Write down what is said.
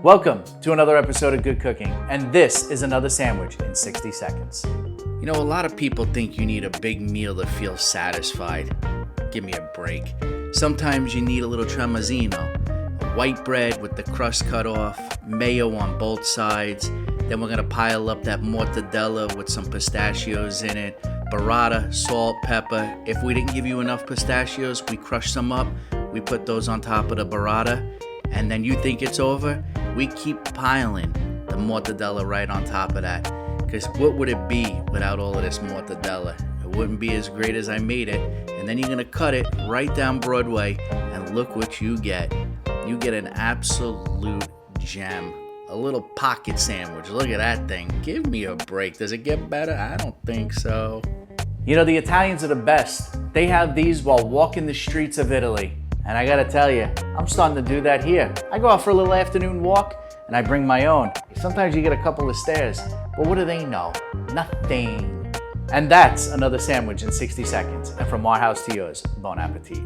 Welcome to another episode of Good Cooking, and this is another sandwich in 60 seconds. You know, a lot of people think you need a big meal to feel satisfied. Give me a break. Sometimes you need a little Tramezzino, white bread with the crust cut off, mayo on both sides. Then we're gonna pile up that mortadella with some pistachios in it, burrata, salt, pepper. If we didn't give you enough pistachios, we crush some up. We put those on top of the burrata, and then you think it's over? We keep piling the mortadella right on top of that. Because what would it be without all of this mortadella? It wouldn't be as great as I made it. And then you're gonna cut it right down Broadway, and look what you get. You get an absolute gem. A little pocket sandwich. Look at that thing. Give me a break. Does it get better? I don't think so. You know, the Italians are the best. They have these while walking the streets of Italy. And I gotta tell you, I'm starting to do that here. I go out for a little afternoon walk and I bring my own. Sometimes you get a couple of stares, but what do they know? Nothing. And that's another sandwich in 60 seconds. And from our house to yours, bon appetit.